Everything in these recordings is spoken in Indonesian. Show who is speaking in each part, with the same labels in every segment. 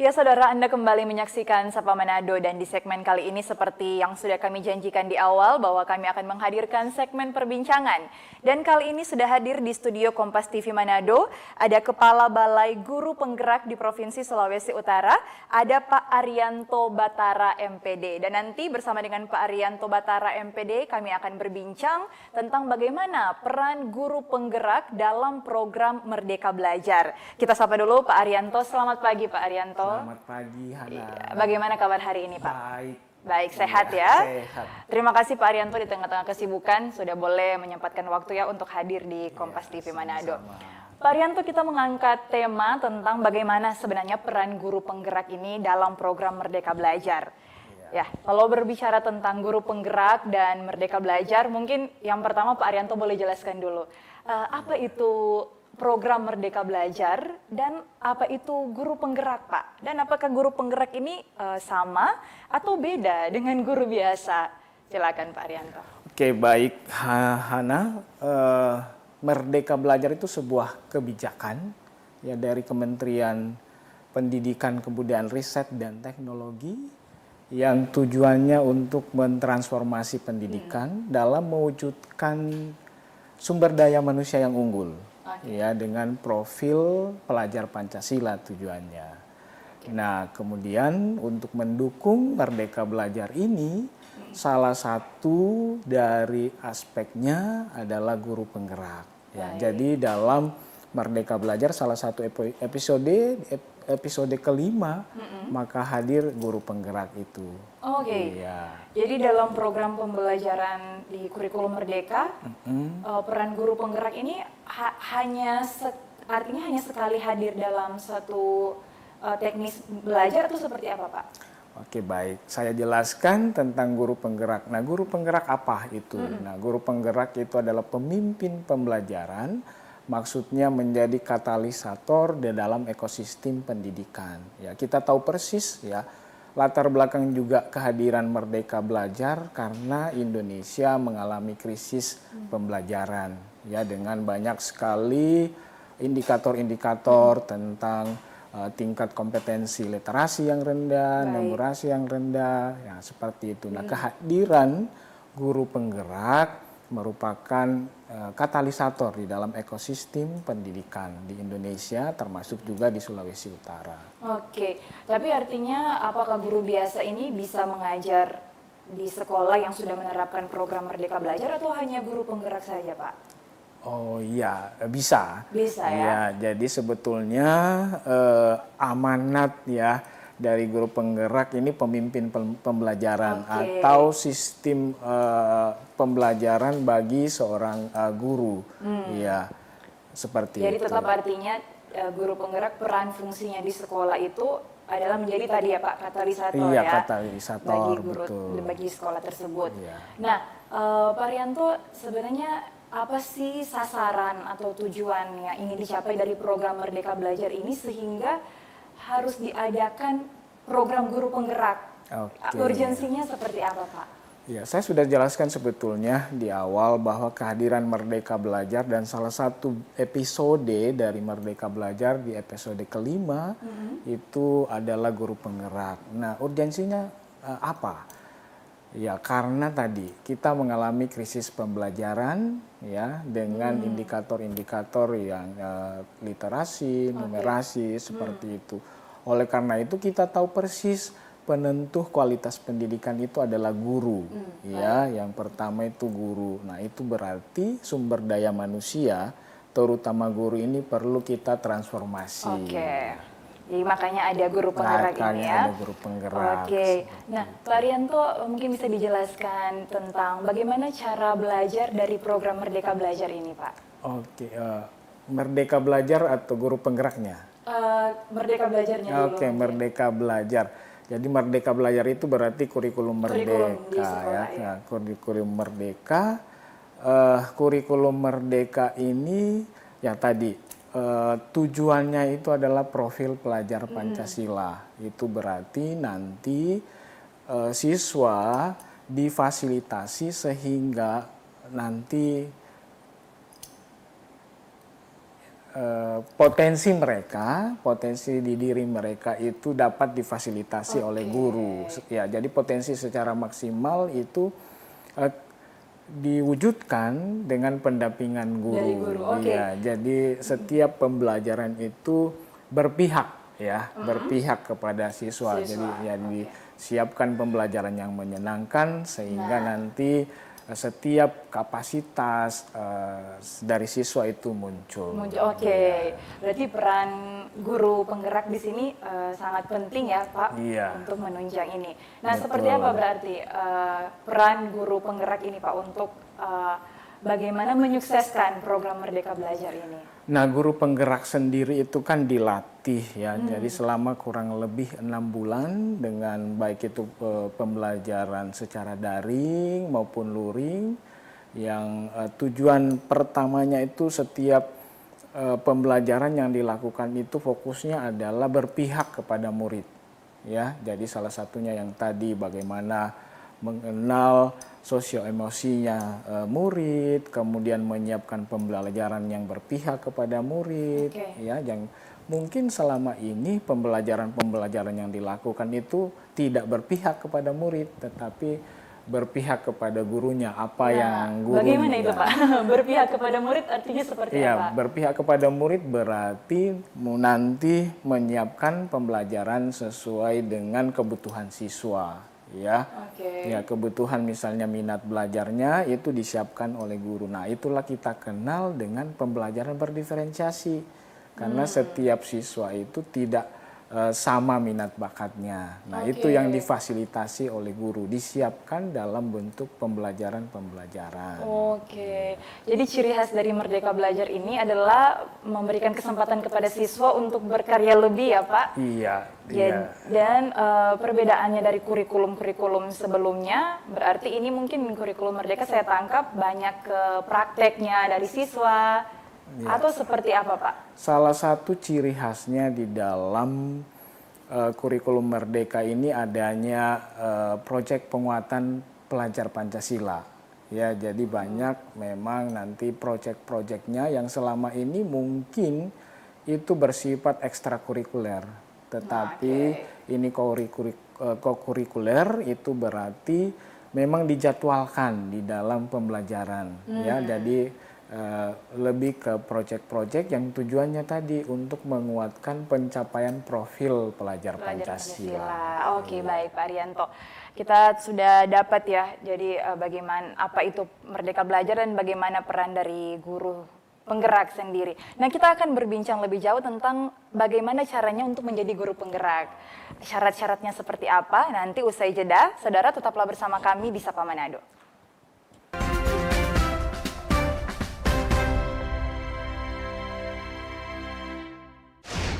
Speaker 1: Ya saudara, Anda kembali menyaksikan Sapa Manado dan di segmen kali ini seperti yang sudah kami janjikan di awal bahwa kami akan menghadirkan segmen perbincangan. Dan kali ini sudah hadir di studio Kompas TV Manado, ada Kepala Balai Guru Penggerak di Provinsi Sulawesi Utara, ada Pak Arianto Batara MPD. Dan nanti bersama dengan Pak Arianto Batara MPD kami akan berbincang tentang bagaimana peran guru penggerak dalam program Merdeka Belajar. Kita sapa dulu Pak Arianto. Selamat pagi Pak Arianto.
Speaker 2: Selamat pagi, Hana.
Speaker 1: Bagaimana kabar hari ini, Pak?
Speaker 2: Baik.
Speaker 1: Baik, sehat ya?
Speaker 2: Sehat.
Speaker 1: Terima kasih Pak Arianto di tengah-tengah kesibukan sudah boleh menyempatkan waktu ya untuk hadir di Kompas TV Manado. Pak Arianto, kita mengangkat tema tentang bagaimana sebenarnya peran guru penggerak ini dalam program Merdeka Belajar. Ya, kalau berbicara tentang guru penggerak dan Merdeka Belajar, mungkin yang pertama Pak Arianto boleh jelaskan dulu. Apa itu program Merdeka Belajar dan apa itu guru penggerak, Pak? Dan apakah guru penggerak ini sama atau beda dengan guru biasa? Silakan Pak Arianto.
Speaker 2: Oke, baik, Hana. Merdeka Belajar itu sebuah kebijakan ya dari Kementerian Pendidikan, Kebudayaan, Riset dan Teknologi yang tujuannya untuk mentransformasi pendidikan dalam mewujudkan sumber daya manusia yang unggul. Ya, dengan profil pelajar Pancasila tujuannya. Nah, kemudian untuk mendukung Merdeka Belajar ini, salah satu dari aspeknya adalah guru penggerak. Ya, jadi dalam Merdeka Belajar salah satu episode kelima, maka hadir guru penggerak itu.
Speaker 1: Oke. Jadi dalam program pembelajaran di kurikulum Merdeka, peran guru penggerak ini artinya hanya sekali hadir dalam satu teknis belajar atau seperti apa, Pak?
Speaker 2: Oke, baik. Saya jelaskan tentang guru penggerak. Nah, guru penggerak apa itu? Nah, guru penggerak itu adalah pemimpin pembelajaran, maksudnya menjadi katalisator di dalam ekosistem pendidikan. Ya, kita tahu persis ya, latar belakang juga kehadiran Merdeka Belajar karena Indonesia mengalami krisis pembelajaran ya, dengan banyak sekali indikator-indikator tentang tingkat kompetensi literasi yang rendah, numerasi yang rendah, ya seperti itu. Nah, kehadiran guru penggerak merupakan katalisator di dalam ekosistem pendidikan di Indonesia, termasuk juga di Sulawesi Utara.
Speaker 1: Oke, tapi artinya apakah guru biasa ini bisa mengajar di sekolah yang sudah menerapkan program Merdeka Belajar atau hanya guru penggerak saja, Pak?
Speaker 2: Oh iya, bisa.
Speaker 1: Bisa ya?
Speaker 2: Ya, jadi sebetulnya amanat ya dari guru penggerak ini pemimpin pembelajaran atau sistem pembelajaran bagi seorang guru. Ya, seperti
Speaker 1: jadi
Speaker 2: itu.
Speaker 1: Tetap artinya guru penggerak peran fungsinya di sekolah itu adalah menjadi tadi ya Pak katalisator
Speaker 2: ya.
Speaker 1: Iya,
Speaker 2: katalisator
Speaker 1: bagi guru
Speaker 2: betul.
Speaker 1: Bagi sekolah tersebut.
Speaker 2: Iya.
Speaker 1: Nah, Pak Rianto, sebenarnya apa sih sasaran atau tujuan yang ingin dicapai dari program Merdeka Belajar ini sehingga harus diadakan program guru penggerak? Urgensinya seperti apa, Pak?
Speaker 2: Ya, saya sudah jelaskan sebetulnya di awal bahwa kehadiran Merdeka Belajar dan salah satu episode dari Merdeka Belajar di episode kelima itu adalah guru penggerak. Nah, urgensinya apa? Ya, karena tadi kita mengalami krisis pembelajaran ya dengan indikator-indikator yang literasi, numerasi seperti itu. Oleh karena itu kita tahu persis penentu kualitas pendidikan itu adalah guru, ya. Yang pertama itu guru. Nah, itu berarti sumber daya manusia, terutama guru ini perlu kita transformasi.
Speaker 1: Oke. Jadi makanya ada guru penggerak ini ya.
Speaker 2: Ada guru penggerak.
Speaker 1: Oke. Nah, Pak Rianto mungkin bisa dijelaskan tentang bagaimana cara belajar dari program Merdeka Belajar ini, Pak?
Speaker 2: Oke, Merdeka Belajar atau guru penggeraknya?
Speaker 1: Merdeka Belajarnya dulu.
Speaker 2: Oke, Merdeka Belajar. Jadi Merdeka Belajar itu berarti kurikulum merdeka ya. Kurikulum merdeka. Kurikulum merdeka ini ya tadi tujuannya itu adalah profil pelajar Pancasila. Itu berarti nanti siswa difasilitasi sehingga nanti potensi di diri mereka itu dapat difasilitasi oleh guru. Ya, jadi potensi secara maksimal itu diwujudkan dengan pendampingan guru.
Speaker 1: Dari guru,
Speaker 2: Iya, jadi setiap pembelajaran itu berpihak ya, berpihak kepada siswa. Jadi ya disiapkan pembelajaran yang menyenangkan sehingga nanti setiap kapasitas dari siswa itu muncul.
Speaker 1: Oke. Berarti peran guru penggerak di sini sangat penting ya Pak untuk menunjang ini. Nah seperti apa berarti peran guru penggerak ini Pak untuk bagaimana menyukseskan program Merdeka Belajar ini?
Speaker 2: Nah, guru penggerak sendiri itu kan dilatih ya, jadi selama kurang lebih 6 bulan dengan baik itu pembelajaran secara daring maupun luring, yang tujuan pertamanya itu setiap pembelajaran yang dilakukan itu fokusnya adalah berpihak kepada murid, ya. Jadi salah satunya yang tadi bagaimana mengenal sosio-emosinya murid, kemudian menyiapkan pembelajaran yang berpihak kepada murid, ya, yang mungkin selama ini pembelajaran yang dilakukan itu tidak berpihak kepada murid, tetapi berpihak kepada gurunya, yang gurunya.
Speaker 1: Bagaimana itu Pak? Berpihak kepada murid artinya seperti apa?
Speaker 2: Iya, berpihak kepada murid berarti nanti menyiapkan pembelajaran sesuai dengan kebutuhan siswa. Ya, ya kebutuhan misalnya minat belajarnya itu disiapkan oleh guru. Nah, itulah kita kenal dengan pembelajaran berdiferensiasi, karena setiap siswa itu tidak sama minat bakatnya. Nah, itu yang difasilitasi oleh guru, disiapkan dalam bentuk pembelajaran-pembelajaran.
Speaker 1: Jadi ciri khas dari Merdeka Belajar ini adalah memberikan kesempatan kepada siswa untuk berkarya lebih ya Pak?
Speaker 2: Iya.
Speaker 1: Dan perbedaannya dari kurikulum-kurikulum sebelumnya, berarti ini mungkin kurikulum Merdeka saya tangkap banyak ke prakteknya dari siswa, atau seperti apa Pak?
Speaker 2: Salah satu ciri khasnya di dalam kurikulum Merdeka ini adanya proyek penguatan pelajar Pancasila. Ya, jadi banyak memang nanti proyek-proyeknya yang selama ini mungkin itu bersifat ekstrakurikuler. Tetapi ini kokurikuler itu berarti memang dijadwalkan di dalam pembelajaran. Ya, jadi lebih ke proyek-proyek yang tujuannya tadi untuk menguatkan pencapaian profil pelajar Pancasila.
Speaker 1: Oke, baik Pak Arianto. Kita sudah dapat ya, jadi bagaimana apa itu Merdeka Belajar dan bagaimana peran dari guru penggerak sendiri. Nah, kita akan berbincang lebih jauh tentang bagaimana caranya untuk menjadi guru penggerak. Syarat-syaratnya seperti apa? Nanti usai jeda, saudara tetaplah bersama kami di Sapa Manado.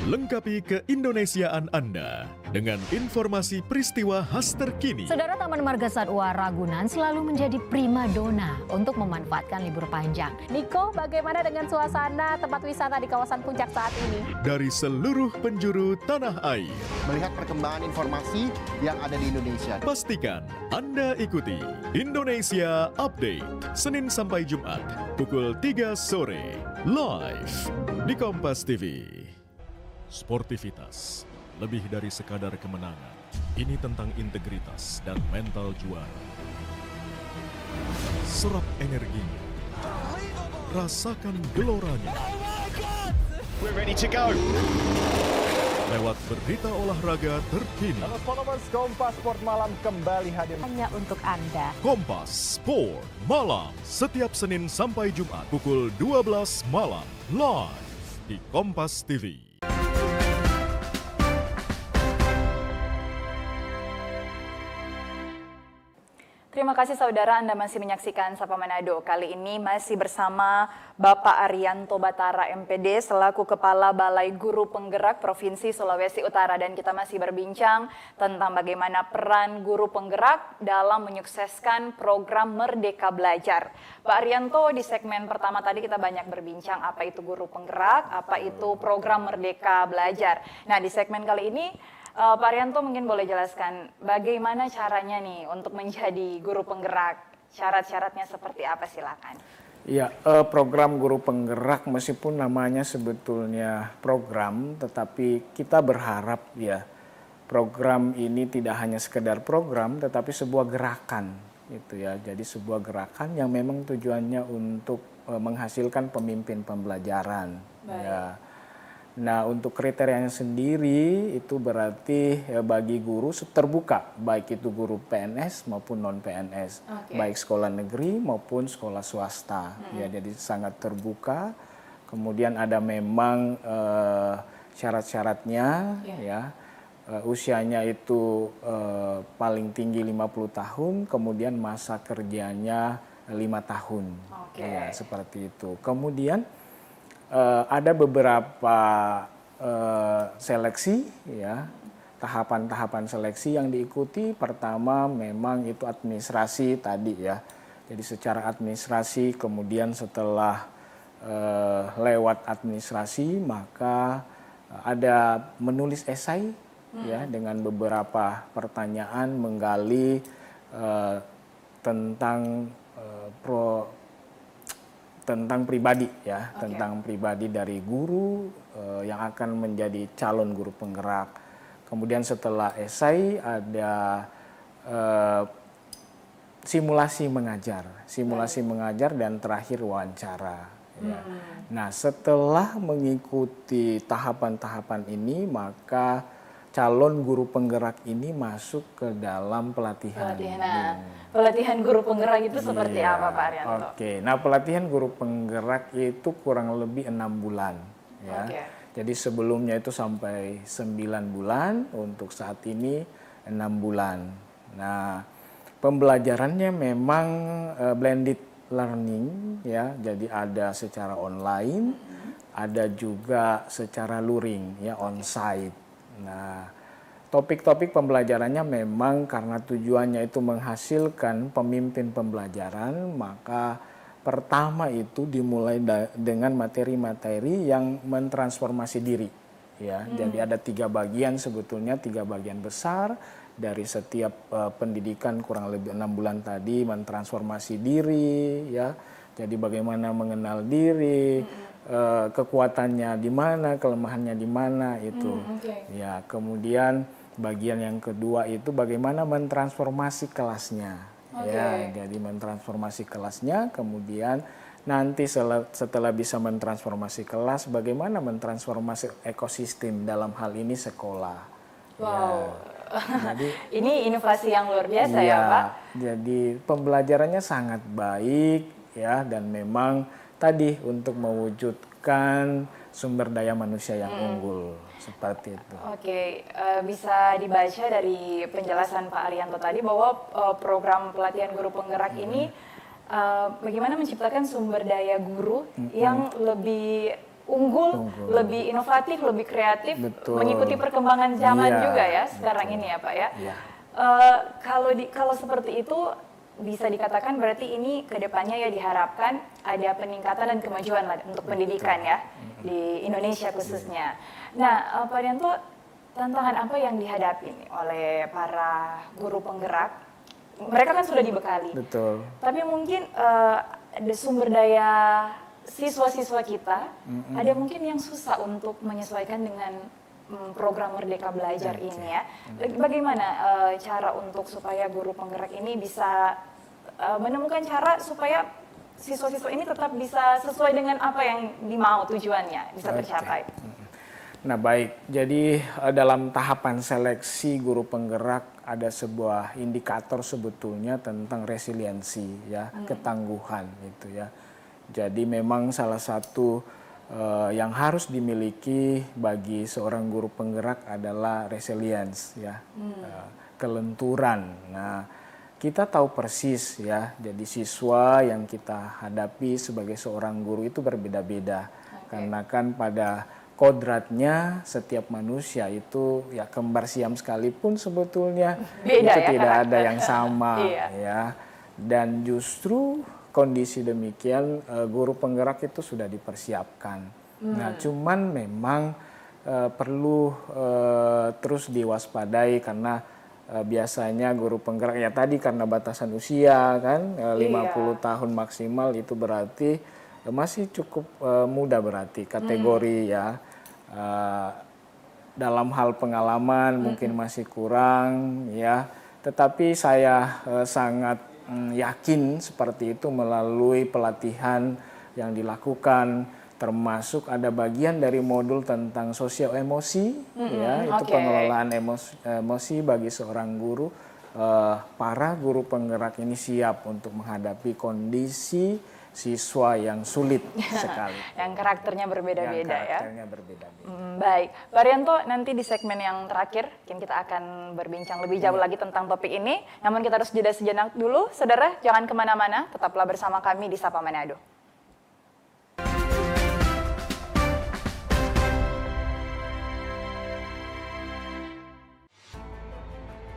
Speaker 3: Lengkapi keindonesiaan Anda dengan informasi peristiwa khas terkini.
Speaker 4: Saudara, Taman Marga Satwa Ragunan selalu menjadi primadona untuk memanfaatkan libur panjang.
Speaker 5: Niko, bagaimana dengan suasana tempat wisata di kawasan Puncak saat ini?
Speaker 3: Dari seluruh penjuru tanah air.
Speaker 6: Melihat perkembangan informasi yang ada di Indonesia.
Speaker 3: Pastikan Anda ikuti Indonesia Update, Senin sampai Jumat, pukul 3 sore, live di Kompas TV. Sportivitas, lebih dari sekadar kemenangan. Ini tentang integritas dan mental juara. Serap energinya. Rasakan geloranya.
Speaker 7: We're ready to go.
Speaker 3: Lewat berita olahraga terkini.
Speaker 7: Halo followers, Kompas Sport Malam kembali hadir.
Speaker 5: Hanya untuk Anda.
Speaker 3: Kompas Sport Malam, setiap Senin sampai Jumat, pukul 12 malam, live di Kompas TV.
Speaker 1: Terima kasih saudara, Anda masih menyaksikan Sapa Manado. Kali ini masih bersama Bapak Arianto Batara MPD selaku Kepala Balai Guru Penggerak Provinsi Sulawesi Utara. Dan kita masih berbincang tentang bagaimana peran guru penggerak dalam menyukseskan program Merdeka Belajar. Pak Arianto, di segmen pertama tadi kita banyak berbincang apa itu guru penggerak, apa itu program Merdeka Belajar. Nah, di segmen kali ini Pak Arianto mungkin boleh jelaskan bagaimana caranya nih untuk menjadi guru penggerak, syarat-syaratnya seperti apa, silakan.
Speaker 2: Ya, program guru penggerak meskipun namanya sebetulnya program, tetapi kita berharap ya program ini tidak hanya sekedar program, tetapi sebuah gerakan gitu ya. Jadi sebuah gerakan yang memang tujuannya untuk menghasilkan pemimpin pembelajaran. Ya. Nah, untuk kriterianya sendiri itu berarti bagi guru terbuka, baik itu guru PNS maupun non PNS, baik sekolah negeri maupun sekolah swasta. Ya, jadi sangat terbuka. Kemudian ada memang syarat-syaratnya, ya. Usianya itu paling tinggi 50 tahun, kemudian masa kerjanya 5 tahun. Ya, seperti itu. Kemudian ada beberapa seleksi, ya, tahapan-tahapan seleksi yang diikuti. Pertama memang itu administrasi tadi ya. Jadi secara administrasi, kemudian setelah lewat administrasi maka ada menulis esai ya dengan beberapa pertanyaan menggali tentang tentang pribadi ya, tentang pribadi dari guru yang akan menjadi calon guru penggerak. Kemudian setelah esai ada simulasi mengajar dan terakhir wawancara. Ya. Nah, setelah mengikuti tahapan-tahapan ini maka calon guru penggerak ini masuk ke dalam pelatihan.
Speaker 1: Pelatihan guru penggerak itu seperti apa Pak Arianto?
Speaker 2: Nah pelatihan guru penggerak itu kurang lebih 6 bulan. Ya. Jadi sebelumnya itu sampai 9 bulan, untuk saat ini 6 bulan. Nah pembelajarannya memang blended learning ya, jadi ada secara online, ada juga secara luring ya, onsite. Nah, topik-topik pembelajarannya memang karena tujuannya itu menghasilkan pemimpin pembelajaran, maka pertama itu dimulai dengan materi-materi yang mentransformasi diri. Ya, jadi ada 3 bagian sebetulnya, 3 bagian besar dari setiap pendidikan kurang lebih 6 bulan tadi, mentransformasi diri, ya. Jadi bagaimana mengenal diri, kekuatannya di mana, kelemahannya di mana itu. Ya, kemudian bagian yang kedua itu bagaimana mentransformasi kelasnya. Ya, jadi mentransformasi kelasnya, kemudian nanti setelah bisa mentransformasi kelas, bagaimana mentransformasi ekosistem, dalam hal ini sekolah.
Speaker 1: Wow.
Speaker 2: Ya. Jadi,
Speaker 1: ini inovasi yang luar biasa ya Pak.
Speaker 2: Jadi pembelajarannya sangat baik ya, dan memang tadi untuk mewujudkan sumber daya manusia yang unggul seperti itu.
Speaker 1: Bisa dibaca dari penjelasan Pak Arianto tadi bahwa program pelatihan guru penggerak ini bagaimana menciptakan sumber daya guru yang lebih unggul, lebih inovatif, lebih kreatif, mengikuti perkembangan zaman juga ya sekarang ini ya Pak ya. Kalau seperti itu bisa dikatakan berarti ini kedepannya ya diharapkan ada peningkatan dan kemajuan lah untuk pendidikan ya di Indonesia khususnya. Nah Pak Arianto, tantangan apa yang dihadapi nih oleh para guru penggerak? Mereka kan sudah dibekali.
Speaker 2: Betul.
Speaker 1: Tapi mungkin ada sumber daya siswa-siswa kita, ada mungkin yang susah untuk menyesuaikan dengan program Merdeka Belajar ini ya. Bagaimana cara untuk supaya guru penggerak ini bisa menemukan cara supaya siswa-siswa ini tetap bisa sesuai dengan apa yang dimau tujuannya, bisa tercapai?
Speaker 2: Nah baik, jadi dalam tahapan seleksi guru penggerak ada sebuah indikator sebetulnya tentang resiliensi ya, ketangguhan gitu ya. Jadi memang salah satu yang harus dimiliki bagi seorang guru penggerak adalah resilience ya, kelenturan. Nah kita tahu persis ya, jadi siswa yang kita hadapi sebagai seorang guru itu berbeda-beda, karena kan pada kodratnya setiap manusia itu ya kembar siam sekalipun sebetulnya beda, itu ya, tidak ada yang sama ya. Dan justru kondisi demikian guru penggerak itu sudah dipersiapkan. Nah, cuman memang perlu terus diwaspadai karena biasanya guru penggerak ya tadi karena batasan usia kan 50 tahun maksimal itu berarti masih cukup muda berarti kategori ya. Dalam hal pengalaman mungkin masih kurang ya. Tetapi saya sangat yakin seperti itu melalui pelatihan yang dilakukan, termasuk ada bagian dari modul tentang sosial emosi, ya itu pengelolaan emosi bagi seorang guru. Para guru penggerak ini siap untuk menghadapi kondisi siswa yang sulit sekali.
Speaker 1: Yang karakternya berbeda-beda ya.
Speaker 2: Karakternya berbeda-beda.
Speaker 1: Baik, Pak Rianto, nanti di segmen yang terakhir mungkin kita akan berbincang lebih jauh lagi tentang topik ini. Namun kita harus jeda sejenak dulu, saudara, jangan kemana-mana, tetaplah bersama kami di Sapa Manado.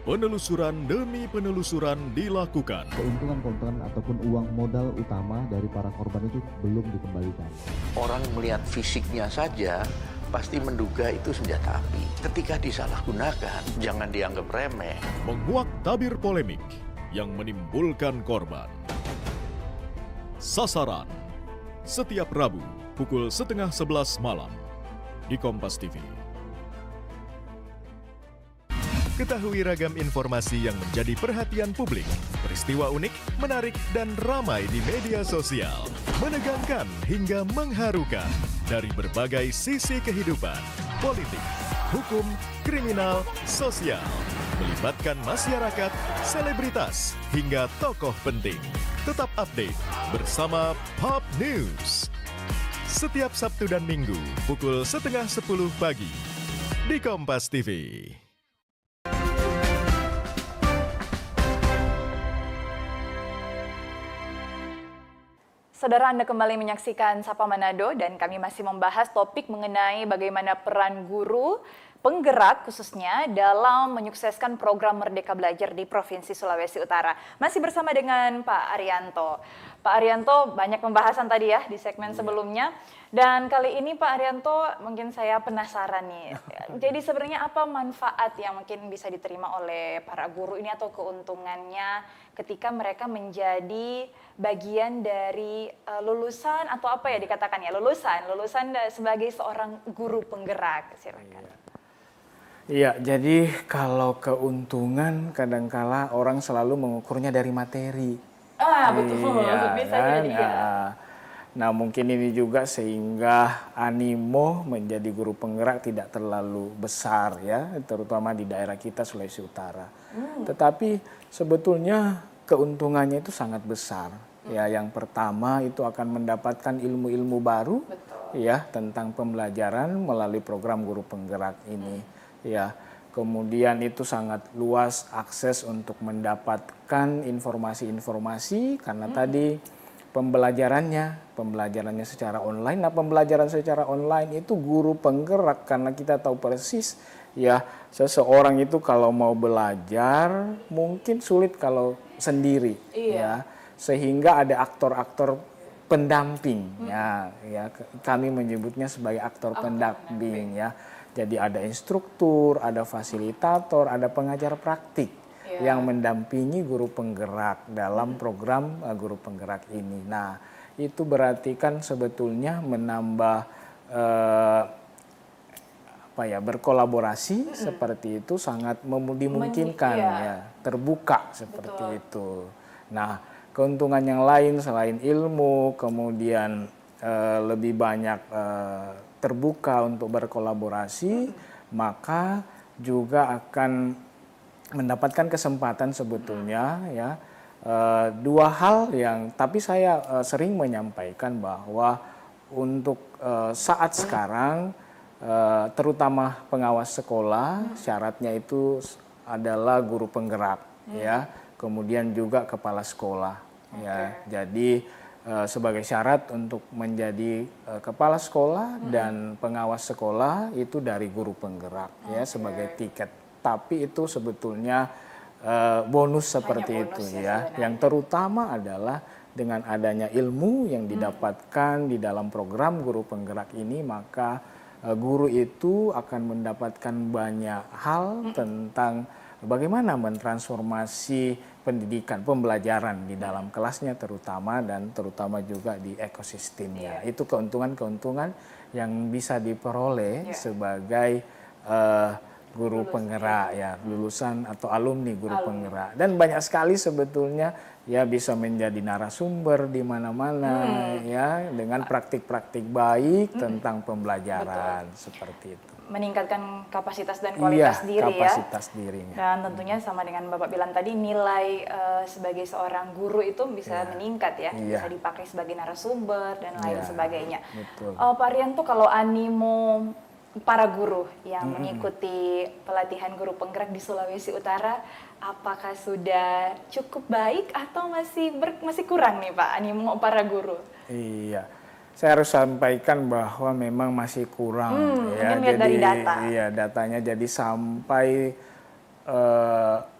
Speaker 3: Penelusuran demi penelusuran dilakukan.
Speaker 8: Keuntungan ataupun uang modal utama dari para korban itu belum dikembalikan.
Speaker 9: Orang melihat fisiknya saja pasti menduga itu senjata api. Ketika disalahgunakan, jangan dianggap remeh.
Speaker 3: Menguak tabir polemik yang menimbulkan korban. Sasaran, setiap Rabu pukul 10:30 malam di Kompas TV. Ketahui ragam informasi yang menjadi perhatian publik, peristiwa unik, menarik, dan ramai di media sosial, menegangkan hingga mengharukan dari berbagai sisi kehidupan, politik, hukum, kriminal, sosial, melibatkan masyarakat, selebritas, hingga tokoh penting. Tetap update bersama Pop News. Setiap Sabtu dan Minggu pukul 9:30 pagi di Kompas TV.
Speaker 1: Saudara, Anda kembali menyaksikan Sapa Manado dan kami masih membahas topik mengenai bagaimana peran guru penggerak khususnya dalam menyukseskan program Merdeka Belajar di Provinsi Sulawesi Utara. Masih bersama dengan Pak Arianto. Pak Arianto, banyak pembahasan tadi ya di segmen sebelumnya. Dan kali ini Pak Arianto, mungkin saya penasaran nih. Jadi sebenarnya apa manfaat yang mungkin bisa diterima oleh para guru ini atau keuntungannya ketika mereka menjadi bagian dari lulusan atau apa ya dikatakan ya, lulusan sebagai seorang guru penggerak. Silakan.
Speaker 2: Iya, jadi kalau keuntungan kadangkala orang selalu mengukurnya dari materi.
Speaker 1: Betul, bisa jadi ya.
Speaker 2: Nah mungkin ini juga sehingga animo menjadi guru penggerak tidak terlalu besar ya, terutama di daerah kita Sulawesi Utara. Tetapi sebetulnya keuntungannya itu sangat besar. Ya, yang pertama itu akan mendapatkan ilmu-ilmu baru ya tentang pembelajaran melalui program guru penggerak ini. Ya, kemudian itu sangat luas akses untuk mendapatkan informasi-informasi karena tadi pembelajarannya secara online. Nah, pembelajaran secara online itu guru penggerak karena kita tahu persis ya seseorang itu kalau mau belajar mungkin sulit kalau sendiri ya. Sehingga ada aktor-aktor pendamping ya kami menyebutnya sebagai aktor pendamping ya. Jadi ada instruktur, ada fasilitator, ada pengajar praktik yang mendampingi guru penggerak dalam program guru penggerak ini. Nah, itu berarti kan sebetulnya menambah berkolaborasi seperti itu sangat dimungkinkan ya, terbuka seperti itu. Nah, keuntungan yang lain selain ilmu, kemudian lebih banyak terbuka untuk berkolaborasi, maka juga akan mendapatkan kesempatan sebetulnya ya dua hal yang tapi saya sering menyampaikan bahwa untuk saat sekarang terutama pengawas sekolah syaratnya itu adalah guru penggerak ya, kemudian juga kepala sekolah ya. Jadi sebagai syarat untuk menjadi kepala sekolah dan pengawas sekolah itu dari guru penggerak ya sebagai tiket. Tapi itu sebetulnya bonus seperti itu ya. Yang terutama adalah dengan adanya ilmu yang didapatkan di dalam program guru penggerak ini, maka guru itu akan mendapatkan banyak hal tentang bagaimana mentransformasi pendidikan, pembelajaran di dalam kelasnya terutama juga di ekosistemnya. Itu keuntungan-keuntungan yang bisa diperoleh sebagai guru penggerak ya, lulusan atau alumni guru penggerak. Dan banyak sekali sebetulnya ya bisa menjadi narasumber di mana-mana ya dengan praktik-praktik baik tentang pembelajaran seperti itu.
Speaker 1: Meningkatkan kapasitas dan kualitas diri
Speaker 2: kapasitas dirinya.
Speaker 1: Dan tentunya sama dengan Bapak bilang tadi, nilai sebagai seorang guru itu bisa meningkat ya, bisa dipakai sebagai narasumber dan lain sebagainya.
Speaker 2: Betul.
Speaker 1: Pak Rianto, kalau animo para guru yang mengikuti pelatihan guru penggerak di Sulawesi Utara, apakah sudah cukup baik atau masih kurang nih Pak animo para guru?
Speaker 2: Iya, saya harus sampaikan bahwa memang masih kurang ya.
Speaker 1: Jadi dari data.
Speaker 2: Iya, datanya jadi sampai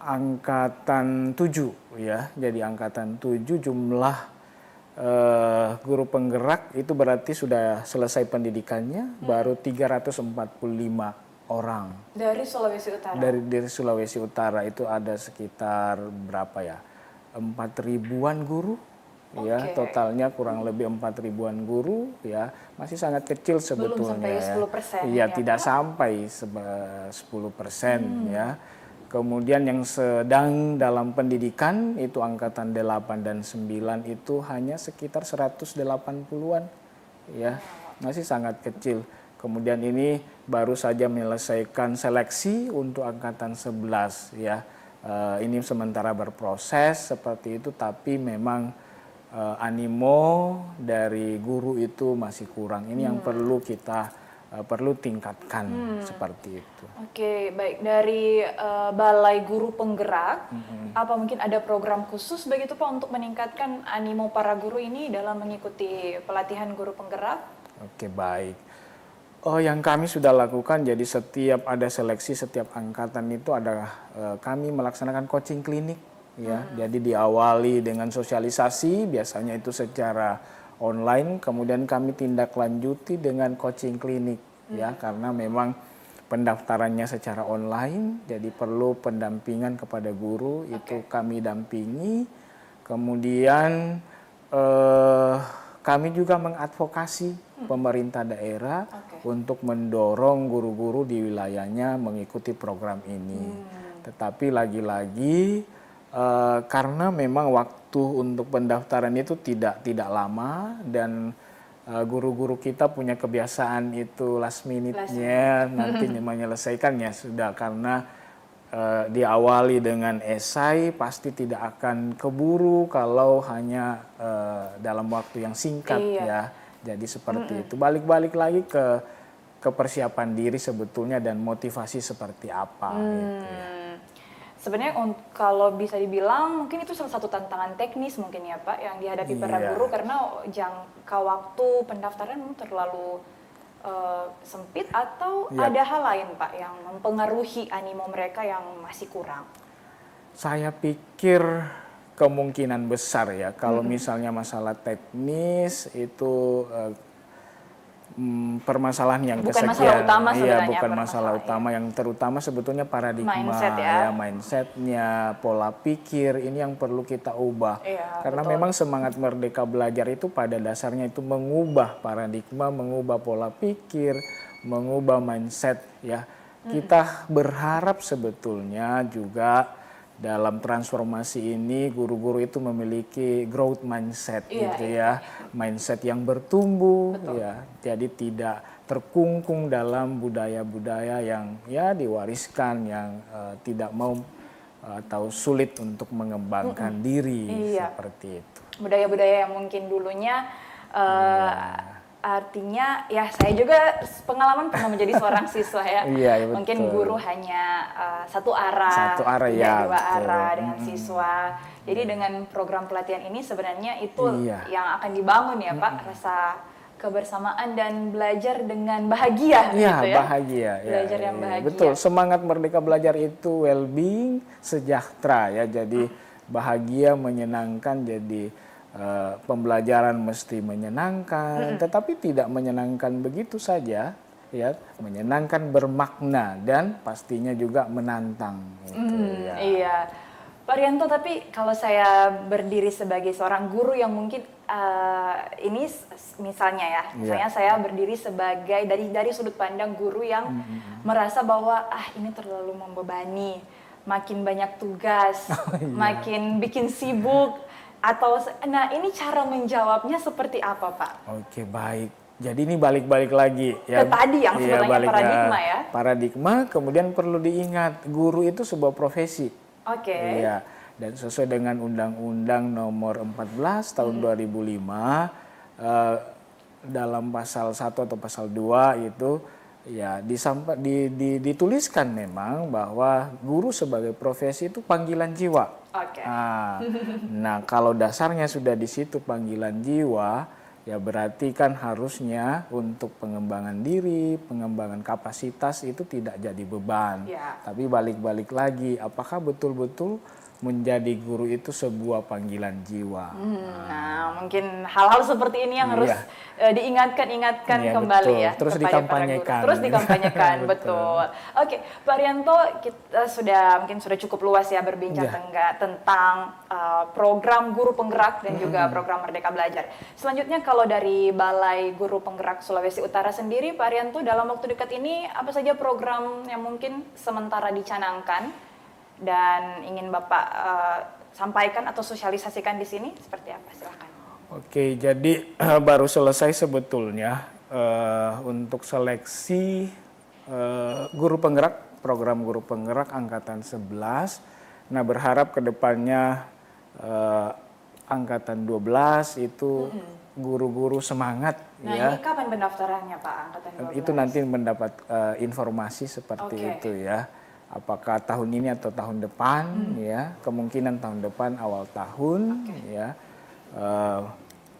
Speaker 2: angkatan 7 ya. Jadi angkatan 7 jumlah guru penggerak itu berarti sudah selesai pendidikannya baru 345 orang.
Speaker 1: Dari Sulawesi Utara?
Speaker 2: Dari Sulawesi Utara itu ada sekitar berapa ya? 4.000-an guru. Ya, totalnya kurang lebih 4.000-an guru ya, masih sangat kecil sebetulnya.
Speaker 1: Belum sampai 10%
Speaker 2: Iya,
Speaker 1: ya,
Speaker 2: tidak
Speaker 1: Pak?
Speaker 2: sampai 10% ya. Kemudian yang sedang dalam pendidikan itu angkatan 8 dan 9 itu hanya sekitar 180-an ya. Masih sangat kecil. Kemudian ini baru saja menyelesaikan seleksi untuk angkatan 11 ya. Ini sementara berproses seperti itu, tapi memang animo dari guru itu masih kurang. Ini yang perlu kita perlu tingkatkan seperti itu.
Speaker 1: Oke, baik. Dari Balai Guru Penggerak, apa mungkin ada program khusus begitu Pak untuk meningkatkan animo para guru ini dalam mengikuti pelatihan guru penggerak?
Speaker 2: Oke, baik. Yang kami sudah lakukan, jadi setiap ada seleksi setiap angkatan itu ada kami melaksanakan coaching klinik ya. Jadi diawali dengan sosialisasi, biasanya itu secara online, kemudian kami tindak lanjuti dengan coaching klinik ya, karena memang pendaftarannya secara online, jadi perlu pendampingan kepada guru, itu kami dampingi. Kemudian kami juga mengadvokasi pemerintah daerah untuk mendorong guru-guru di wilayahnya mengikuti program ini. Tetapi lagi-lagi karena memang waktu untuk pendaftaran itu tidak lama, dan guru-guru kita punya kebiasaan itu last minute-nya nantinya menyelesaikannya sudah, karena diawali dengan esai pasti tidak akan keburu kalau hanya dalam waktu yang singkat ya. Jadi seperti itu. Balik-balik lagi ke persiapan diri sebetulnya dan motivasi seperti apa gitu ya.
Speaker 1: Sebenarnya kalau bisa dibilang mungkin itu salah satu tantangan teknis mungkin ya Pak yang dihadapi para guru, karena jangka waktu pendaftaran terlalu sempit, atau ada hal lain Pak yang mempengaruhi animo mereka yang masih kurang?
Speaker 2: Saya pikir kemungkinan besar ya kalau misalnya masalah teknis itu permasalahan yang
Speaker 1: bukan
Speaker 2: kesekian.
Speaker 1: Masalah utama
Speaker 2: iya, bukan masalah utama, yang terutama sebetulnya paradigma mindsetnya, pola pikir ini yang perlu kita ubah. Karena memang semangat Merdeka Belajar itu pada dasarnya itu mengubah paradigma, mengubah pola pikir, mengubah mindset ya. Kita berharap sebetulnya juga dalam transformasi ini guru-guru itu memiliki growth mindset gitu ya, mindset yang bertumbuh ya, jadi tidak terkungkung dalam budaya-budaya yang ya diwariskan, yang tidak mau atau sulit untuk mengembangkan diri seperti itu.
Speaker 1: Budaya-budaya yang mungkin dulunya artinya ya, saya juga pengalaman pernah menjadi seorang siswa ya. Mungkin guru hanya satu arah ya, dua arah dengan siswa. Jadi dengan program pelatihan ini sebenarnya itu yang akan dibangun ya Pak, rasa kebersamaan dan belajar dengan bahagia gitu ya.
Speaker 2: Bahagia.
Speaker 1: Belajar yang bahagia.
Speaker 2: Betul, semangat Merdeka Belajar itu well-being, sejahtera ya. Jadi bahagia, menyenangkan, jadi pembelajaran mesti menyenangkan, tetapi tidak menyenangkan begitu saja. ya, menyenangkan, bermakna, dan pastinya juga menantang. Gitu, ya.
Speaker 1: Iya. Pak Rianto, tapi kalau saya berdiri sebagai seorang guru yang mungkin ini misalnya saya berdiri sebagai dari sudut pandang guru yang merasa bahwa ini terlalu membebani, makin banyak tugas, makin bikin sibuk nah ini cara menjawabnya seperti apa, Pak?
Speaker 2: Oke, baik. Jadi ini balik-balik lagi
Speaker 1: ya. Ke tadi yang sebenarnya paradigma ya.
Speaker 2: Paradigma, kemudian perlu diingat guru itu sebuah profesi.
Speaker 1: Oke.
Speaker 2: Iya, dan sesuai dengan Undang-Undang Nomor 14 tahun 2005 dalam pasal 1 atau pasal 2 itu ya dituliskan memang bahwa guru sebagai profesi itu panggilan jiwa.
Speaker 1: Oke.
Speaker 2: Nah, kalau dasarnya sudah di situ panggilan jiwa, ya berarti kan harusnya untuk pengembangan diri, pengembangan kapasitas itu tidak jadi beban.
Speaker 1: Ya.
Speaker 2: Tapi balik-balik lagi, apakah betul-betul menjadi guru itu sebuah panggilan jiwa?
Speaker 1: Nah, mungkin hal-hal seperti ini yang harus diingatkan kembali
Speaker 2: betul.
Speaker 1: ya.
Speaker 2: Terus
Speaker 1: kepada
Speaker 2: dikampanyekan.
Speaker 1: Terus dikampanyekan, betul. Oke, Pak Rianto, kita mungkin sudah cukup luas ya berbincang tentang program Guru Penggerak dan juga program Merdeka Belajar. Selanjutnya kalau dari Balai Guru Penggerak Sulawesi Utara sendiri, Pak Rianto, dalam waktu dekat ini apa saja program yang mungkin sementara dicanangkan dan ingin Bapak sampaikan atau sosialisasikan di sini, seperti apa? Silakan.
Speaker 2: Oke, jadi baru selesai sebetulnya untuk seleksi guru penggerak, program guru penggerak angkatan 11. Nah, berharap ke depannya angkatan 12 itu guru-guru semangat.
Speaker 1: Nah,
Speaker 2: ya.
Speaker 1: ini kapan pendaftarannya, Pak, angkatan 12?
Speaker 2: Itu nanti mendapat informasi seperti itu ya. Apakah tahun ini atau tahun depan ya, kemungkinan tahun depan awal tahun ya.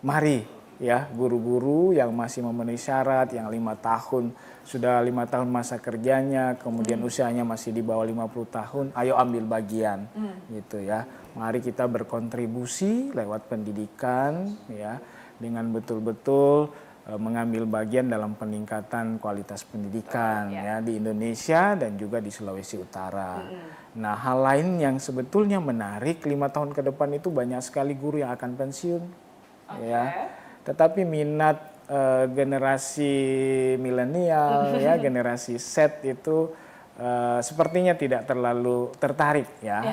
Speaker 2: Mari ya guru-guru yang masih memenuhi syarat, yang 5 tahun sudah 5 tahun masa kerjanya, kemudian usianya masih di bawah 50 tahun, ayo ambil bagian gitu ya. Mari kita berkontribusi lewat pendidikan ya, dengan betul-betul mengambil bagian dalam peningkatan kualitas pendidikan ya di Indonesia dan juga di Sulawesi Utara. Nah, hal lain yang sebetulnya menarik, 5 tahun ke depan itu banyak sekali guru yang akan pensiun ya. Tetapi minat generasi milenial ya, generasi Z itu sepertinya tidak terlalu tertarik ya,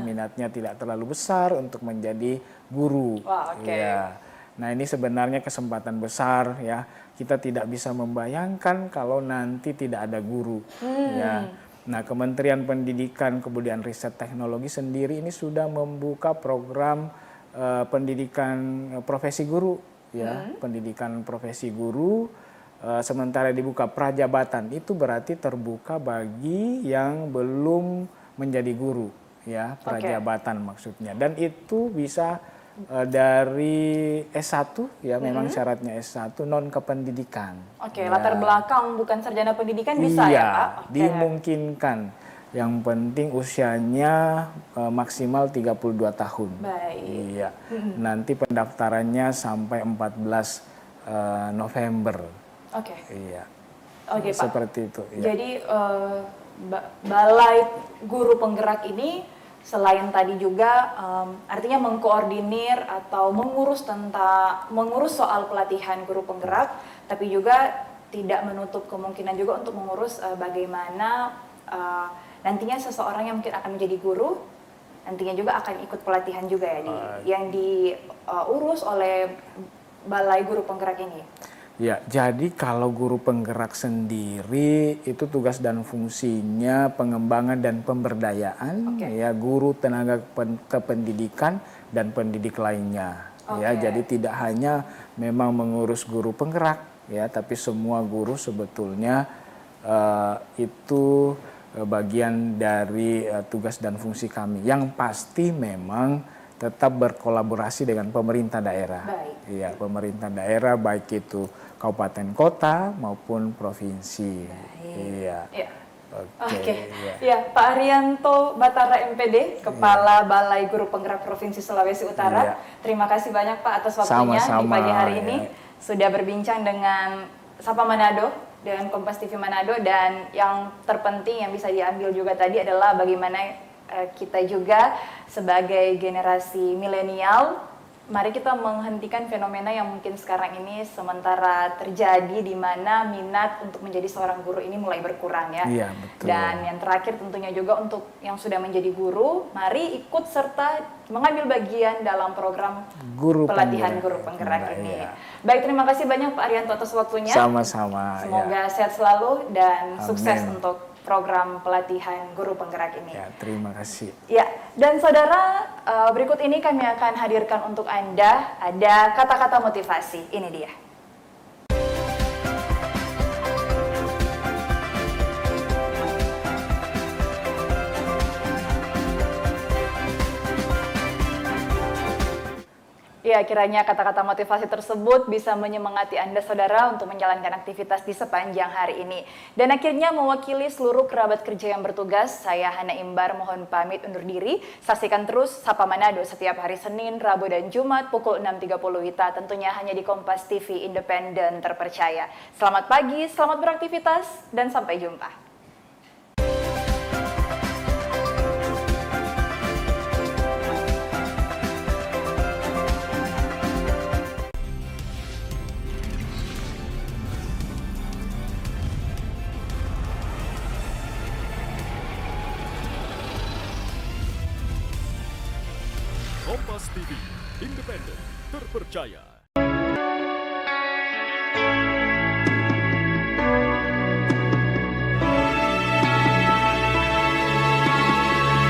Speaker 2: minatnya tidak terlalu besar untuk menjadi guru. Ya. Nah, ini sebenarnya kesempatan besar ya. Kita tidak bisa membayangkan kalau nanti tidak ada guru ya. Nah, Kementerian Pendidikan Kebudayaan Riset Teknologi sendiri ini sudah membuka program pendidikan profesi guru ya, pendidikan profesi guru. Sementara dibuka prajabatan itu berarti terbuka bagi yang belum menjadi guru ya, prajabatan maksudnya. Dan itu bisa dari S1 ya, memang syaratnya S1 non kependidikan.
Speaker 1: Oke,
Speaker 2: ya.
Speaker 1: Latar belakang bukan sarjana pendidikan bisa ya, Pak?
Speaker 2: Dimungkinkan. Yang penting usianya maksimal 32 tahun.
Speaker 1: Baik.
Speaker 2: Iya. Nanti pendaftarannya sampai 14 November.
Speaker 1: Oke.
Speaker 2: Iya.
Speaker 1: Oke, Pak.
Speaker 2: Seperti itu. Iya.
Speaker 1: Jadi Balai Guru Penggerak ini selain tadi juga artinya mengkoordinir atau mengurus soal pelatihan guru penggerak, tapi juga tidak menutup kemungkinan juga untuk mengurus bagaimana nantinya seseorang yang mungkin akan menjadi guru nantinya juga akan ikut pelatihan juga ya yang diurus oleh Balai Guru Penggerak ini.
Speaker 2: Ya, jadi kalau guru penggerak sendiri itu tugas dan fungsinya pengembangan dan pemberdayaan ya guru tenaga kependidikan dan pendidik lainnya. Ya, jadi tidak hanya memang mengurus guru penggerak ya, tapi semua guru sebetulnya itu bagian dari tugas dan fungsi kami. Yang pasti memang tetap berkolaborasi dengan pemerintah daerah. Iya, pemerintah daerah baik itu kabupaten kota maupun provinsi. Iya.
Speaker 1: Oke. Ya, Pak Arianto Batara MPD, Kepala Balai Guru Penggerak Provinsi Sulawesi Utara. Terima kasih banyak Pak atas waktunya di pagi hari ini. Sudah berbincang dengan Sapa Manado dengan Kompas TV Manado, dan yang terpenting yang bisa diambil juga tadi adalah bagaimana kita juga sebagai generasi milenial, mari kita menghentikan fenomena yang mungkin sekarang ini sementara terjadi, di mana minat untuk menjadi seorang guru ini mulai berkurang ya.
Speaker 2: Iya, betul.
Speaker 1: Dan yang terakhir tentunya juga untuk yang sudah menjadi guru, mari ikut serta mengambil bagian dalam program pelatihan guru penggerak ini.
Speaker 2: Iya.
Speaker 1: Baik, terima kasih banyak Pak Arianto atas waktunya.
Speaker 2: Sama-sama.
Speaker 1: Semoga sehat selalu dan sukses
Speaker 2: Amin.
Speaker 1: untuk program pelatihan guru penggerak ini.
Speaker 2: Ya, terima kasih.
Speaker 1: Ya, dan saudara, berikut ini kami akan hadirkan untuk Anda ada kata-kata motivasi. Ini dia. Ya, kiranya kata-kata motivasi tersebut bisa menyemangati Anda, saudara, untuk menjalankan aktivitas di sepanjang hari ini. Dan akhirnya mewakili seluruh kerabat kerja yang bertugas, saya Hana Imbar mohon pamit undur diri. Saksikan terus Sapa Manado setiap hari Senin, Rabu, dan Jumat pukul 6.30 WITA, tentunya hanya di Kompas TV Independen Terpercaya. Selamat pagi, selamat beraktivitas, dan sampai jumpa.
Speaker 3: Kompas TV, independen, terpercaya.